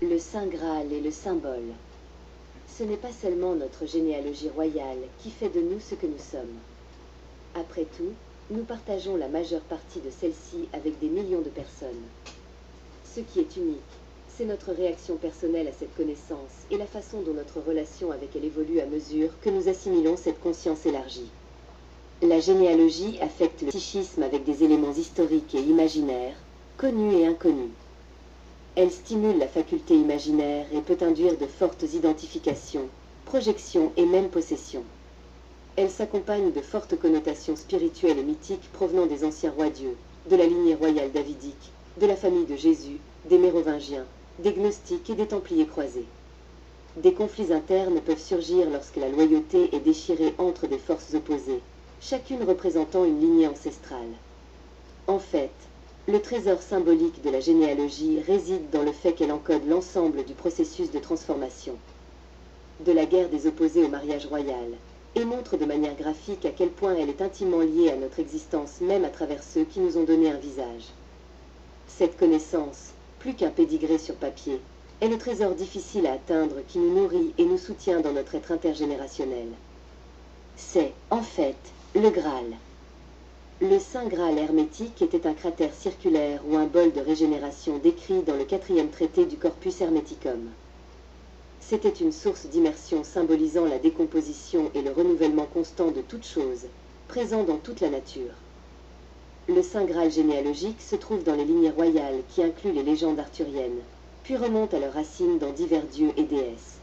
Le Saint Graal est le symbole. Ce n'est pas seulement notre généalogie royale qui fait de nous ce que nous sommes. Après tout, nous partageons la majeure partie de celle-ci avec des millions de personnes. Ce qui est unique, c'est notre réaction personnelle à cette connaissance et la façon dont notre relation avec elle évolue à mesure que nous assimilons cette conscience élargie. La généalogie affecte le psychisme avec des éléments historiques et imaginaires, connus et inconnus. Elle stimule la faculté imaginaire et peut induire de fortes identifications, projections et même possessions. Elle s'accompagne de fortes connotations spirituelles et mythiques provenant des anciens rois-dieux, de la lignée royale davidique, de la famille de Jésus, des Mérovingiens, des Gnostiques et des Templiers croisés. Des conflits internes peuvent surgir lorsque la loyauté est déchirée entre des forces opposées, chacune représentant une lignée ancestrale. En fait, le trésor symbolique de la généalogie réside dans le fait qu'elle encode l'ensemble du processus de transformation. De la guerre des opposés au mariage royal, et montre de manière graphique à quel point elle est intimement liée à notre existence même à travers ceux qui nous ont donné un visage. Cette connaissance, plus qu'un pédigré sur papier, est le trésor difficile à atteindre qui nous nourrit et nous soutient dans notre être intergénérationnel. C'est, en fait, le Graal. Le Saint Graal hermétique était un cratère circulaire ou un bol de régénération décrit dans le 4e traité du Corpus Hermeticum. C'était une source d'immersion symbolisant la décomposition et le renouvellement constant de toute chose, présent dans toute la nature. Le Saint Graal généalogique se trouve dans les lignées royales qui incluent les légendes arthuriennes, puis remonte à leurs racines dans divers dieux et déesses.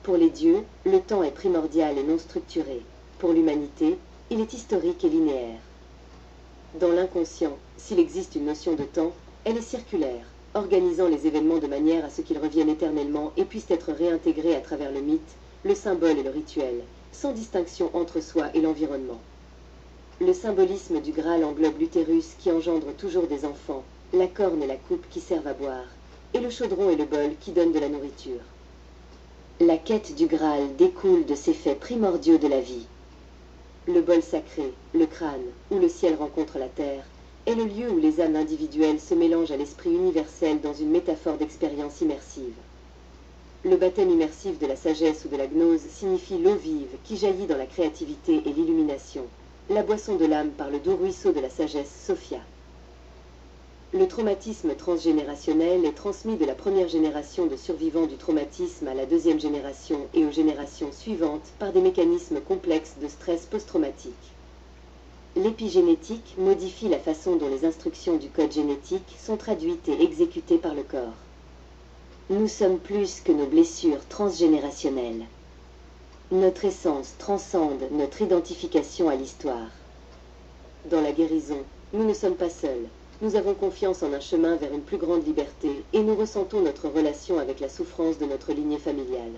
Pour les dieux, le temps est primordial et non structuré. Pour l'humanité, il est historique et linéaire. Dans l'inconscient, s'il existe une notion de temps, elle est circulaire, organisant les événements de manière à ce qu'ils reviennent éternellement et puissent être réintégrés à travers le mythe, le symbole et le rituel, sans distinction entre soi et l'environnement. Le symbolisme du Graal englobe l'utérus qui engendre toujours des enfants, la corne et la coupe qui servent à boire, et le chaudron et le bol qui donnent de la nourriture. La quête du Graal découle de ces faits primordiaux de la vie. Le bol sacré, le crâne, où le ciel rencontre la terre, est le lieu où les âmes individuelles se mélangent à l'esprit universel dans une métaphore d'expérience immersive. Le baptême immersif de la sagesse ou de la gnose signifie l'eau vive qui jaillit dans la créativité et l'illumination, la boisson de l'âme par le doux ruisseau de la sagesse, Sophia. Le traumatisme transgénérationnel est transmis de la première génération de survivants du traumatisme à la deuxième génération et aux générations suivantes par des mécanismes complexes de stress post-traumatique. L'épigénétique modifie la façon dont les instructions du code génétique sont traduites et exécutées par le corps. Nous sommes plus que nos blessures transgénérationnelles. Notre essence transcende notre identification à l'histoire. Dans la guérison, nous ne sommes pas seuls. Nous avons confiance en un chemin vers une plus grande liberté et nous ressentons notre relation avec la souffrance de notre lignée familiale.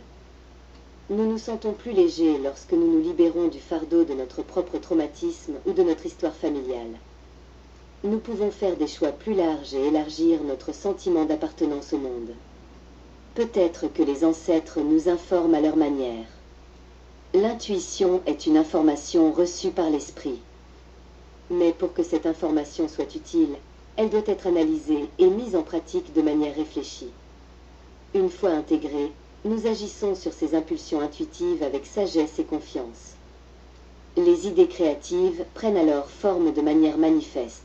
Nous nous sentons plus légers lorsque nous nous libérons du fardeau de notre propre traumatisme ou de notre histoire familiale. Nous pouvons faire des choix plus larges et élargir notre sentiment d'appartenance au monde. Peut-être que les ancêtres nous informent à leur manière. L'intuition est une information reçue par l'esprit. Mais pour que cette information soit utile, elle doit être analysée et mise en pratique de manière réfléchie. Une fois intégrée, nous agissons sur ces impulsions intuitives avec sagesse et confiance. Les idées créatives prennent alors forme de manière manifeste.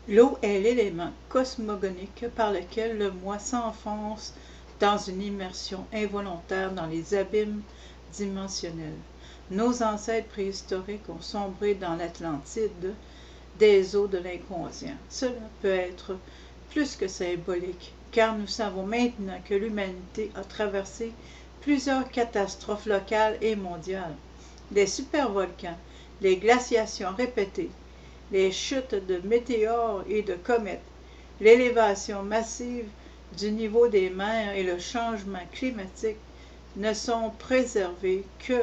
L'eau est l'élément cosmogonique par lequel le moi s'enfonce dans une immersion involontaire dans les abîmes dimensionnels. Nos ancêtres préhistoriques ont sombré dans l'Atlantide des eaux de l'inconscient. Cela peut être plus que symbolique, car nous savons maintenant que l'humanité a traversé plusieurs catastrophes locales et mondiales. Des supervolcans, les glaciations répétées, les chutes de météores et de comètes, l'élévation massive du niveau des mers et le changement climatique ne sont préservés que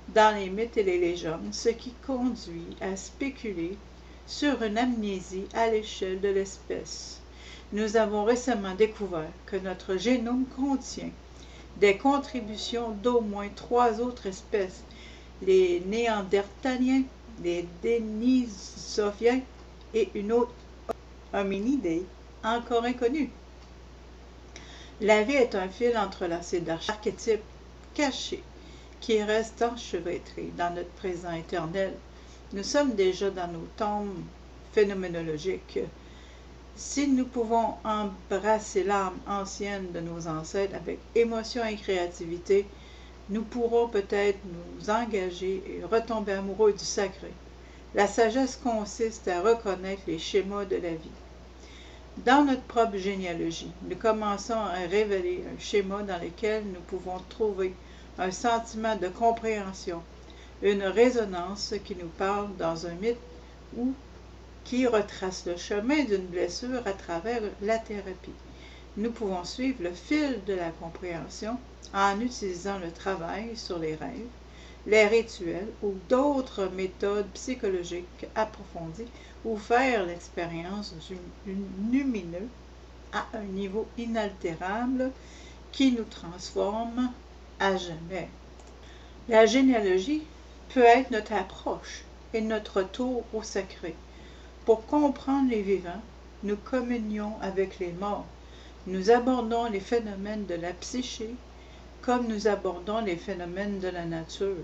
dans les mythes et les légendes, ce qui conduit à spéculer sur une amnésie à l'échelle de l'espèce. Nous avons récemment découvert que notre génome contient des contributions d'au moins 3 autres espèces, les Néandertaliens, les Denisoviens et une autre hominidés encore inconnue. La vie est un fil entrelacé d'archétypes cachés qui restent enchevêtrés dans notre présent éternel. Nous sommes déjà dans nos tombes phénoménologiques. Si nous pouvons embrasser l'âme ancienne de nos ancêtres avec émotion et créativité, nous pourrons peut-être nous engager et retomber amoureux du sacré. La sagesse consiste à reconnaître les schémas de la vie. Dans notre propre généalogie, nous commençons à révéler un schéma dans lequel nous pouvons trouver un sentiment de compréhension, une résonance qui nous parle dans un mythe ou qui retrace le chemin d'une blessure à travers la thérapie. Nous pouvons suivre le fil de la compréhension en utilisant le travail sur les rêves, les rituels ou d'autres méthodes psychologiques approfondies ou faire l'expérience du lumineux à un niveau inaltérable qui nous transforme à jamais. La généalogie peut être notre approche et notre retour au sacré. Pour comprendre les vivants, nous communions avec les morts. Nous abordons les phénomènes de la psyché comme nous abordons les phénomènes de la nature.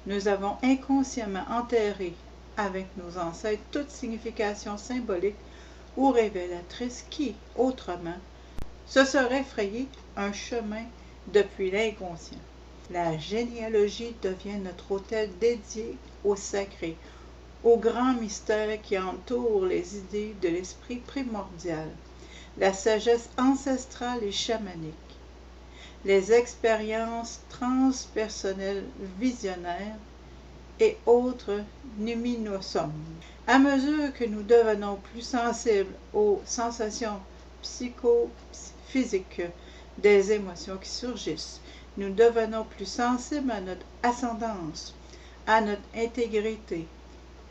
Nous avons inconsciemment enterré avec nos ancêtres toute signification symbolique ou révélatrice qui, autrement, se serait frayé un chemin depuis l'inconscient. La généalogie devient notre autel dédié au sacré, au grand mystère qui entoure les idées de l'esprit primordial, la sagesse ancestrale et chamanique, les expériences transpersonnelles visionnaires et autres numinosums. À mesure que nous devenons plus sensibles aux sensations psychophysiques des émotions qui surgissent, nous devenons plus sensibles à notre ascendance, à notre intégrité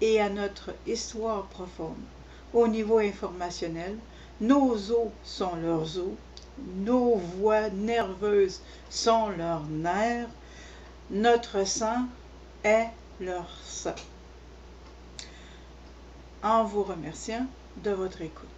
et à notre histoire profonde. Au niveau informationnel, nos os sont leurs os, nos voies nerveuses sont leurs nerfs, notre sang est leur sang. En vous remerciant de votre écoute.